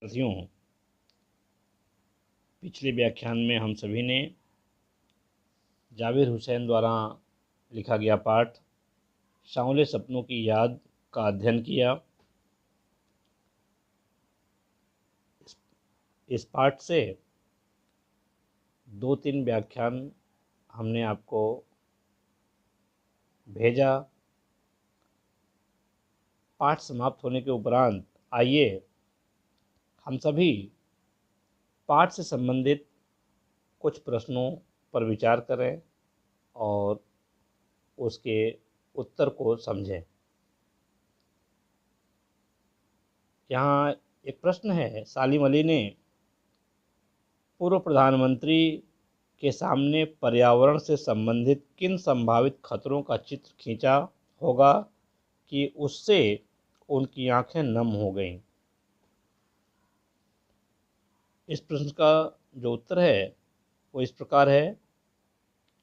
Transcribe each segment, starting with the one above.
साथियों, पिछले व्याख्यान में हम सभी ने जावेद हुसैन द्वारा लिखा गया पाठ सांवले सपनों की याद का अध्ययन किया। इस पाठ से 2-3 व्याख्यान हमने आपको भेजा। पाठ समाप्त होने के उपरांत आइए हम सभी पाठ से संबंधित कुछ प्रश्नों पर विचार करें और उसके उत्तर को समझें। यहाँ एक प्रश्न है, सालिम अली ने पूर्व प्रधानमंत्री के सामने पर्यावरण से संबंधित किन संभावित खतरों का चित्र खींचा होगा कि उससे उनकी आंखें नम हो गईं। इस प्रश्न का जो उत्तर है वो इस प्रकार है।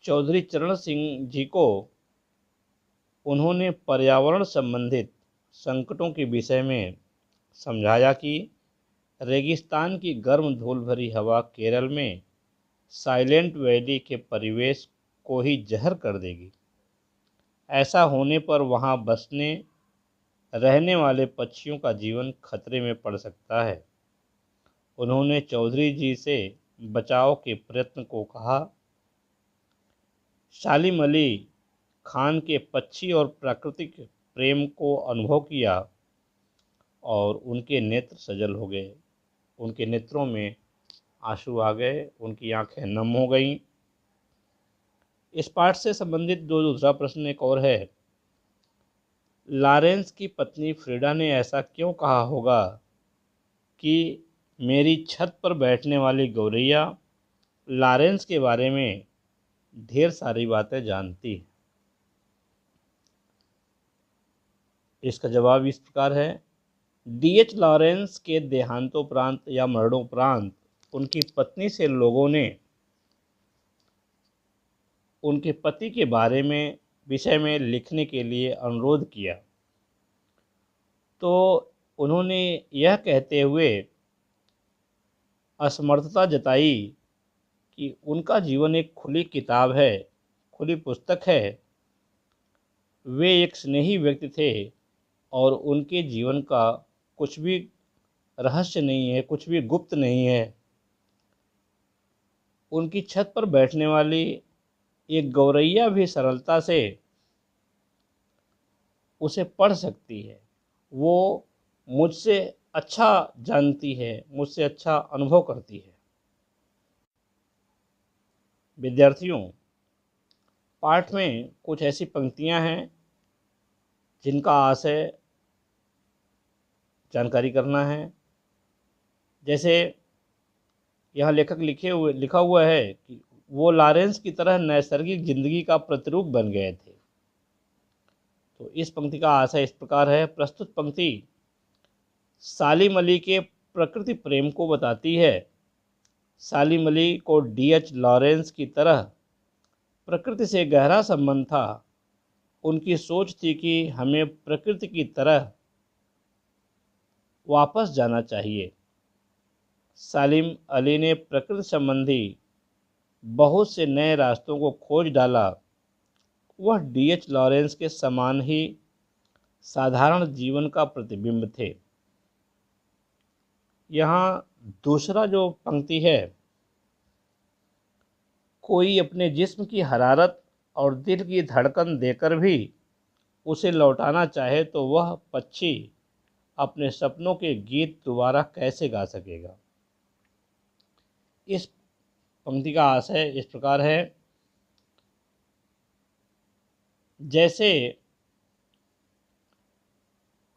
चौधरी चरण सिंह जी को उन्होंने पर्यावरण संबंधित संकटों के विषय में समझाया कि रेगिस्तान की गर्म धूल भरी हवा केरल में साइलेंट वैली के परिवेश को ही जहर कर देगी। ऐसा होने पर वहां बसने रहने वाले पक्षियों का जीवन खतरे में पड़ सकता है। उन्होंने चौधरी जी से बचाव के प्रयत्न को कहा। सालिम अली खान के पक्षी और प्राकृतिक प्रेम को अनुभव किया और उनके नेत्र सजल हो गए। उनके नेत्रों में आंसू आ गए, उनकी आंखें नम हो गईं। इस पाठ से संबंधित दूसरा प्रश्न एक और है। लॉरेंस की पत्नी फ्रीडा ने ऐसा क्यों कहा होगा कि मेरी छत पर बैठने वाली गौरैया लॉरेंस के बारे में ढेर सारी बातें जानती है? इसका जवाब इस प्रकार है। डीएच लॉरेंस के देहांतोपरांत या मरणोपरांत उनकी पत्नी से लोगों ने उनके पति के बारे में विषय में लिखने के लिए अनुरोध किया, तो उन्होंने यह कहते हुए असमर्थता जताई कि उनका जीवन एक खुली किताब है, खुली पुस्तक है। वे एक स्नेही व्यक्ति थे और उनके जीवन का कुछ भी रहस्य नहीं है, कुछ भी गुप्त नहीं है। उनकी छत पर बैठने वाली एक गौरैया भी सरलता से उसे पढ़ सकती है। वो मुझसे अच्छा जानती है, मुझसे अच्छा अनुभव करती है। विद्यार्थियों, पाठ में कुछ ऐसी पंक्तियां हैं जिनका आशय जानकारी करना है। जैसे यहाँ लेखक लिखा हुआ है कि वो लॉरेंस की तरह नैसर्गिक जिंदगी का प्रतिरूप बन गए थे। तो इस पंक्ति का आशय इस प्रकार है। प्रस्तुत पंक्ति सालिम अली के प्रकृति प्रेम को बताती है। सालिम अली को डीएच लॉरेंस की तरह प्रकृति से गहरा संबंध था। उनकी सोच थी कि हमें प्रकृति की तरह वापस जाना चाहिए। सालिम अली ने प्रकृति संबंधी बहुत से नए रास्तों को खोज डाला। वह डीएच लॉरेंस के समान ही साधारण जीवन का प्रतिबिंब थे। यहाँ दूसरा जो पंक्ति है, कोई अपने जिस्म की हरारत और दिल की धड़कन देकर भी उसे लौटाना चाहे तो वह पक्षी अपने सपनों के गीत दोबारा कैसे गा सकेगा। इस पंक्ति का आशय इस प्रकार है। जैसे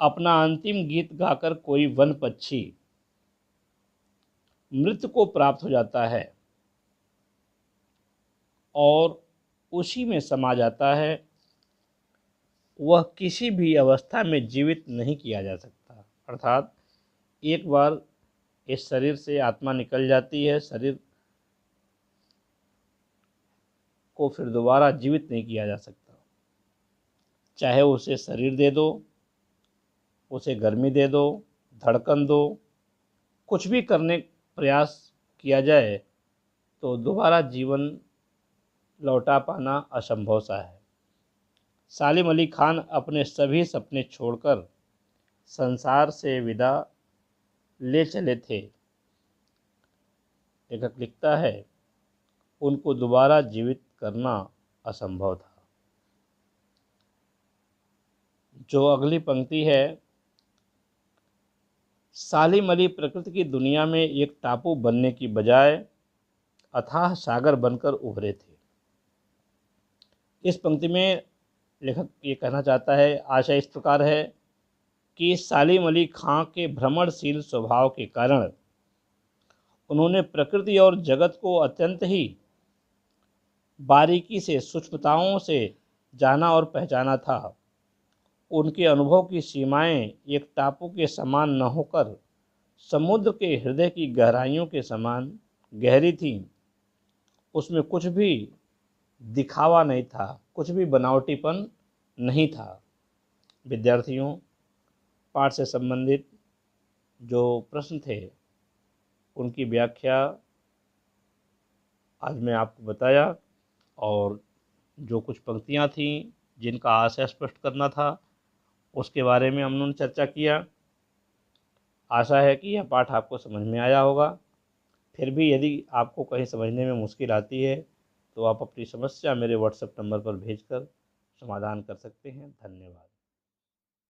अपना अंतिम गीत गाकर कोई वन पक्षी मृत्यु को प्राप्त हो जाता है और उसी में समा जाता है, वह किसी भी अवस्था में जीवित नहीं किया जा सकता। अर्थात एक बार इस शरीर से आत्मा निकल जाती है, शरीर को फिर दोबारा जीवित नहीं किया जा सकता। चाहे उसे शरीर दे दो, उसे गर्मी दे दो, धड़कन दो, कुछ भी करने प्रयास किया जाए तो दोबारा जीवन लौटा पाना असंभव सा है। सालिम अली खान अपने सभी सपने छोड़कर संसार से विदा ले चले थे। लेखक लिखता है, उनको दोबारा जीवित करना असंभव था। जो अगली पंक्ति है, सालिम अली प्रकृति की दुनिया में एक टापू बनने की बजाय अथाह सागर बनकर उभरे थे। इस पंक्ति में लेखक ये कहना चाहता है, आशय इस प्रकार है कि सालिम अली खां के भ्रमणशील स्वभाव के कारण उन्होंने प्रकृति और जगत को अत्यंत ही बारीकी से, सूक्ष्मताओं से जाना और पहचाना था। उनके अनुभव की सीमाएं एक टापू के समान न होकर समुद्र के हृदय की गहराइयों के समान गहरी थीं। उसमें कुछ भी दिखावा नहीं था, कुछ भी बनावटीपन नहीं था। विद्यार्थियों, पाठ से संबंधित जो प्रश्न थे उनकी व्याख्या आज मैं आपको बताया, और जो कुछ पंक्तियाँ थीं जिनका आशय स्पष्ट करना था उसके बारे में हम लोगों ने चर्चा किया। आशा है कि यह पाठ आपको समझ में आया होगा। फिर भी यदि आपको कहीं समझने में मुश्किल आती है तो आप अपनी समस्या मेरे व्हाट्सएप नंबर पर भेजकर समाधान कर सकते हैं। धन्यवाद।